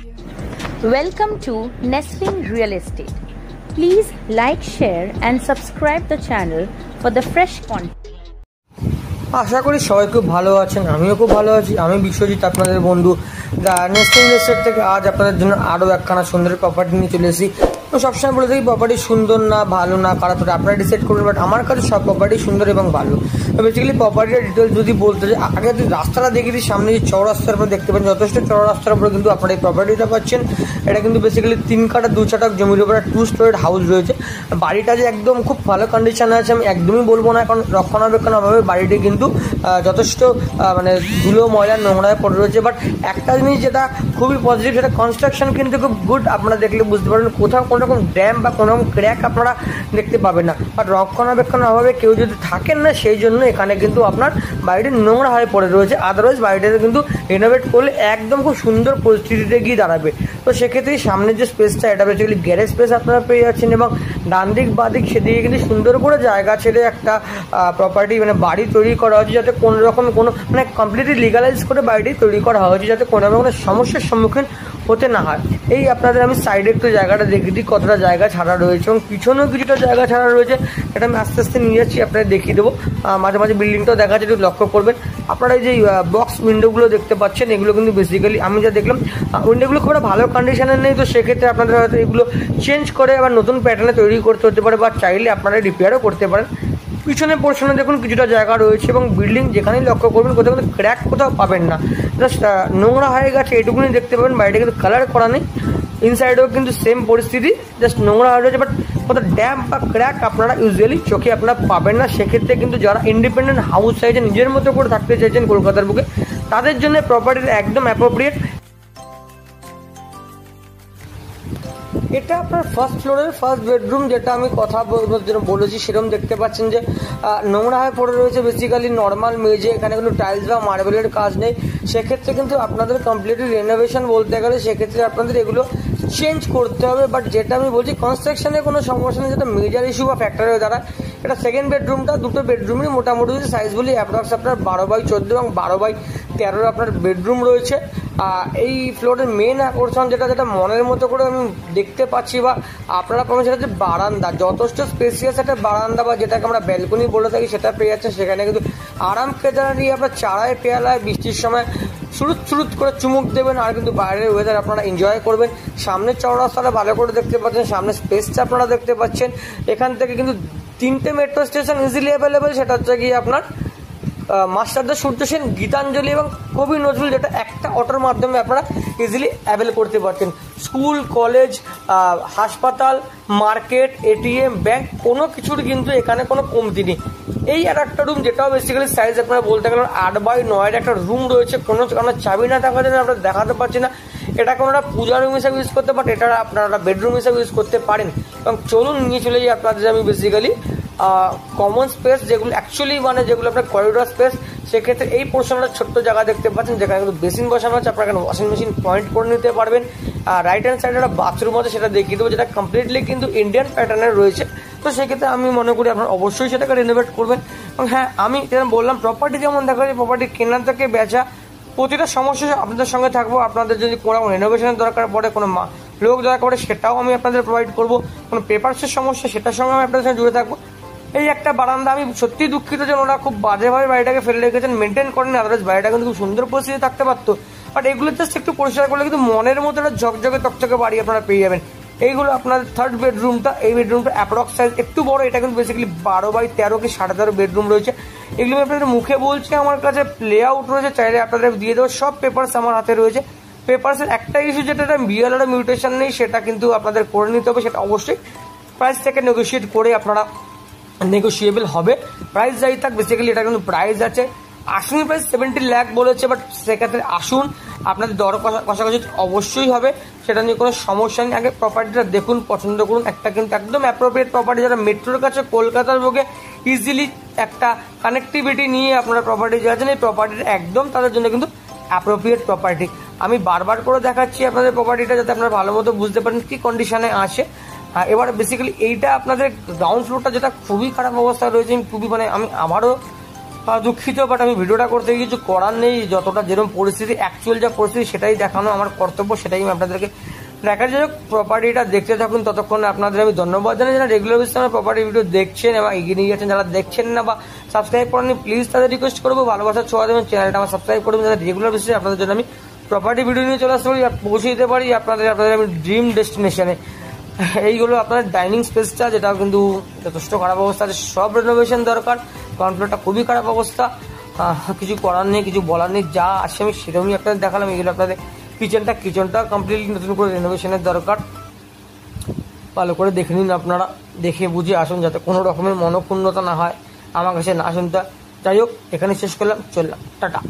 Welcome to Nestlin Real Estate. Please like, share and subscribe the channel for the fresh content. আশা করি সবাই খুব ভালো আছেন, আমিও খুব ভালো আছি। আমি বিশ্বজিৎ, আপনাদের বন্ধু নেস্টলিন রিয়েল এস্টেট থেকে আজ আপনাদের জন্য আরও একখানা সুন্দর প্রপার্টি নিয়ে চলে এসেছি। তো সবসময় বলে থাকি প্রপার্টি সুন্দর না ভালো না খারাপ তো আপনারা ডিসাইড করবেন, বাট আমার কাছে সব প্রপার্টি সুন্দর এবং ভালো। তো বেসিক্যালি প্রপার্টির ডিটেলস যদি বলতে চাই, আগে যদি রাস্তাটা দেখে দিই, সামনে যে চৌরাস্তার উপরে দেখতে পাচ্ছেন, যথেষ্ট চৌরাস্তার উপরে কিন্তু আপনারা এই প্রপার্টিটা পাচ্ছেন। এটা কিন্তু বেসিক্যালি 3 কাঠা 2 ছটাক জমির উপরে 2 স্টোরেড হাউস রয়েছে। বাড়িটা যে একদম খুব ভালো কন্ডিশনে আছে আমি একদমই বলবো না, কারণ রক্ষণাবেক্ষণ অভাবে বাড়িটি কিন্তু যথেষ্ট মানে ধুলো ময়লা নোংরায় পড়ে রয়েছে। বাট একটা জিনিস যেটা খুবই পজিটিভ, সেটা কনস্ট্রাকশন কিন্তু খুব গুড। আপনারা দেখলে বুঝতে পারবেন কোথাও কোনো রকম ড্যাম বা কোনো রকম ক্র্যাক আপনারা দেখতে পাবেন না। বাট রক্ষণাবেক্ষণ অভাবে কেউ যদি থাকেন না, সেই জন্য এখানে কিন্তু আপনার বাড়িটি নোংরা হয়ে পড়ে রয়েছে। আদারওয়াইজ বাড়িটাতে কিন্তু রিনোভেট করলে একদম খুব সুন্দর পরিস্থিতিতে গিয়ে দাঁড়াবে। তো সেক্ষেত্রে সামনের যে স্পেসটা, এটা বেসিক্যালি গ্যারেজ স্পেস আপনারা পেয়ে যাচ্ছেন, এবং ডান দিক বা দিক সেদিকে কিন্তু সুন্দর করে জায়গা ছেড়ে একটা প্রপার্টি মানে বাড়ি তৈরি করা হয়েছে, যাতে কোনো রকম কোনো মানে কমপ্লিটলি লিগালাইজ করে বাড়িটি তৈরি করা হয়েছে, যাতে কোনো রকম সমস্যার সম্মুখীন হতে না হয়। এই আপনাদের আমি সাইডে একটু জায়গাটা দেখে দিই কতটা জায়গা ছাড়া রয়েছে, এবং পিছনেও কিছুটা জায়গা ছাড়া রয়েছে। এটা আমি আস্তে আস্তে নিয়ে যাচ্ছি, আপনাদের দেখিয়ে দেবো। মাঝে মাঝে বিল্ডিংটাও দেখা যাচ্ছে, একটু লক্ষ্য করবেন। আপনারা এই যে বক্স উইন্ডোগুলো দেখতে পাচ্ছেন, এগুলো কিন্তু বেসিক্যালি আমি যা দেখলাম উইন্ডোগুলো খুব একটা ভালো কন্ডিশনে নেই। তো সেক্ষেত্রে আপনাদের হয়তো এগুলো চেঞ্জ করে আবার নতুন প্যাটার্নে তৈরি করতে হতে পারে, বা চাইলে আপনারা রিপেয়ারও করতে পারেন। পিছনে পোর্শনে দেখুন কিছুটা জায়গা রয়েছে, এবং বিল্ডিং যেখানেই লক্ষ্য করবেন কোথাও কিন্তু ক্র্যাক কোথাও পাবেন না, জাস্ট নোংরা হয়ে গেছে এটুকুনি দেখতে পাবেন। বাড়িটা কিন্তু কালার করা নেই, ইনসাইডেও কিন্তু সেম পরিস্থিতি, জাস্ট নোংরা হয়ে রয়েছে। বাট কোথাও ড্যাম বা ক্র্যাক আপনারা ইউজুয়ালি চোখে আপনারা পাবেন না। সেক্ষেত্রে কিন্তু যারা ইন্ডিপেন্ডেন্ট হাউস চাইছেন, নিজের মতো করে থাকতে চাইছেন কলকাতার বুকে, তাদের জন্য প্রপার্টির একদম অ্যাপ্রোপ্রিয়েট। এটা আপনার ফার্স্ট ফ্লোরের ফার্স্ট বেডরুম, যেটা আমি কথা বলেছি সেরকম দেখতে পাচ্ছেন যে নোংরা হয়ে পড়ে রয়েছে। বেসিক্যালি নর্মাল মেঝে, এখানে কোনো টাইলস বা মার্বেলের কাজ নেই। সেক্ষেত্রে কিন্তু আপনাদের কমপ্লিটলি রেনোভেশন বলতে গেলে সেক্ষেত্রে আপনাদের এগুলো চেঞ্জ করতে হবে। বাট যেটা আমি বলছি কনস্ট্রাকশনে কোনো সমস্যা নেই, যেটা মেজর ইস্যু বা ফ্যাক্টর হয়ে দাঁড়ায়। এটা সেকেন্ড বেডরুমটা, দুটো বেডরুমই মোটামুটি সাইজ বলি অ্যাপ্রক্স আপনার 12x14 এবং 12x13 আপনার বেডরুম রয়েছে। এই ফ্লোরের মেন আকর্ষণ যেটা মনের মতো করে আমি দেখতে পাচ্ছি বা আপনারা পাবেন, সেটা হচ্ছে বারান্দা। যথেষ্ট স্পেসিয়াস একটা বারান্দা, বা যেটাকে আমরা ব্যালকনি বলে থাকি, সেটা পেয়ে যাচ্ছেন। সেখানে কিন্তু আরাম কেদারা নিয়ে আপনার চারায় পেয়ালায় বৃষ্টির সময় সুরুত করে চুমুক দেবেন, আর কিন্তু বাইরের ওয়েদার আপনারা এনজয় করবেন। সামনের চৌরাস্তাটা ভালো করে দেখতে পাচ্ছেন, সামনে স্পেসটা আপনারা দেখতে পাচ্ছেন। এখান থেকে কিন্তু 3টে মেট্রো স্টেশন ইজিলি অ্যাভেলেবেল, সেটা হচ্ছে গিয়ে আপনার মাস্টারদা, সূর্য সেন, গীতাঞ্জলি এবং কবি নজরুল, যেটা একটা অটোর মাধ্যমে আপনারা ইজিলি অ্যাভেল করতে পারছেন। স্কুল, কলেজ, হাসপাতাল, মার্কেট, এটিএম, ব্যাংক কোনো কিছুর কিন্তু এখানে কোনো কমতি নেই। এই আর একটা রুম, যেটাও বেসিক্যালি সাইজ আপনারা বলতে গেলেন 8x9 একটা রুম রয়েছে। কোনো চাবি না থাকার জন্য আপনারা দেখাতে পারছি না। এটা কোনোটা পূজার রুম হিসাবে ইউজ করতে পারেন, এটা আপনারা বেডরুম হিসাবে ইউজ করতে পারেন। এবং চলুন নিয়ে চলে যাই আপনাদের আমি বেসিক্যালি কমন স্পেস, যেগুলো অ্যাকচুয়ালি মানে যেগুলো আপনার করিডোর স্পেস। সেক্ষেত্রে এই পোর্শনটা ছোট্ট জায়গা দেখতে পাচ্ছেন, যেখানে কিন্তু বেসিন বসানো আছে। আপনারা এখানে ওয়াশিং মেশিন পয়েন্ট করে নিতে পারবেন। রাইট হ্যান্ড সাইডে একটা বাথরুম আছে, সেটা দেখিয়ে দেবো, যেটা কমপ্লিটলি কিন্তু ইন্ডিয়ান প্যাটার্নের রয়েছে। তো সেক্ষেত্রে আমি মনে করি আপনারা অবশ্যই সেটাকে রিনোভেট করবেন। এবং হ্যাঁ, আমি যেমন বললাম প্রপার্টি যেমন দেখা যায়, প্রপার্টি কেনা থেকে বেচা প্রতিটা সমস্যা আপনাদের সঙ্গে থাকবো। আপনাদের যদি কোনো রিনোভেশনের দরকার পড়ে, কোনো লোক দরকার পড়ে, সেটাও আমি আপনাদের প্রোভাইড করবো। কোনো পেপারসের সমস্যা, সেটার সঙ্গে আমি আপনাদের সঙ্গে জুড়ে থাকবো। এই একটা বারান্দা, আমি সত্যি দুঃখিত যে ওরা খুব বাজেভাবে বাড়িটাকে ফেলে রেখেছেন, মেনটেন করেন। আদারওয়াইজ বাড়িটা কিন্তু খুব সুন্দর পরিস্থিতি থাকতে পারতো। বাট এগুলো জাস্ট একটু পরিষ্কার করলে কিন্তু মনের মতো একটা ঝকঝকে তকচকে বাড়ি আপনারা পেয়ে যাবেন। এইগুলো আপনার থার্ড বেডরুমটা, এই বেডরুমটা অ্যাপ্রক্স সাইজ একটু বড়। এটা কিন্তু বেসিক্যালি 12x13 কি 13.5 বেডরুম রয়েছে। এগুলো আমি আপনাদের মুখে বলছি, আমার কাছে প্লে আউট রয়েছে, চাইলে আপনাদের দিয়ে দেবো। সব পেপারস আমার হাতে রয়েছে। পেপারসের একটা ইস্যু, যেটা বিএলআর মিউটেশন নেই, সেটা কিন্তু আপনাদের করে নিতে হবে। সেটা অবশ্যই প্রাইস থেকে নেগোশিয়েট করে আপনারা নেগোশিয়েবল হবে। প্রাইস যাই থাক, বেসিক্যালি এটা কিন্তু প্রাইস আছে। আসুন প্রাইস 70 লাখ বলেছে, বাট সেক্ষেত্রে আসুন, আপনাদের দর কষাকষি অবশ্যই হবে, সেটা নিয়ে কোনো সমস্যা নেই। আগে প্রপার্টিটা দেখুন, পছন্দ করুন। একটা কিন্তু একদম অ্যাপ্রোপ্রিয়েট প্রপার্টি, যারা মেট্রোর কাছে কলকাতার বুকে ইজিলি একটা কানেক্টিভিটি নিয়ে আপনারা প্রপার্টি যাচ্ছেন, এই প্রপার্টিটা একদম তাদের জন্য কিন্তু অ্যাপ্রোপ্রিয়েট প্রপার্টি। আমি বারবার করে দেখাচ্ছি আপনাদের প্রপার্টিটা, যাতে আপনারা ভালো মতো বুঝতে পারেন কি কন্ডিশনে আসে। এবার বেসিক্যালি এইটা আপনাদের গ্রাউন্ড ফ্লোরটা, যেটা খুবই খারাপ অবস্থা রয়েছে, খুবই মানে আমি আবারও দুঃখিত, বাট আমি ভিডিওটা করতে কিছু করার নেই। যতটা যেরকম পরিস্থিতি, অ্যাকচুয়াল যা পরিস্থিতি সেটাই দেখানো আমার কর্তব্য, সেটাই আমি আপনাদেরকে দেখার জন্য প্রপার্টিটা দেখতে থাকুন। ততক্ষণ আপনাদের আমি ধন্যবাদ জানাই যারা রেগুলার বেসিসে আমার প্রপার্টি ভিডিও দেখছেন এবং এগিয়ে নিয়ে যাচ্ছেন। যারা দেখছেন না বা সাবস্ক্রাইব করেননি, প্লিজ তাদের রিকোয়েস্ট করবো ভালোবাসার ছোঁয়া দেবেন, চ্যানেলটা আমার সাবস্ক্রাইব করবেন, যারা রেগুলার বেসিসে আপনাদের জন্য আমি প্রপার্টি ভিডিও নিয়ে চলে আসতে পারি, পৌঁছে দিতে পারি আপনাদের আমি ড্রিম ডেস্টিনেশনে। এইগুলো আপনাদের ডাইনিং স্পেসটা, যেটা কিন্তু যথেষ্ট খারাপ অবস্থা আছে, সব রেনোভেশন দরকার। গ্রাউন্ড ফ্লোরটা খুবই খারাপ অবস্থা, কিছু করার নেই, কিছু বলার নেই। যা আসে আমি সেরকমই আপনাদের দেখালাম। এগুলো আপনাদের কিচেনটা কমপ্লিটলি নতুন করে রেনোভেশনের দরকার। ভালো করে দেখে নিন আপনারা, দেখে বুঝে আসুন, যাতে কোনো রকমের মনক্ষুণ্ণতা না হয়, আমার কাছে না শুনতে। যাই হোক, এখানে শেষ করলাম, চললাম, টাটা।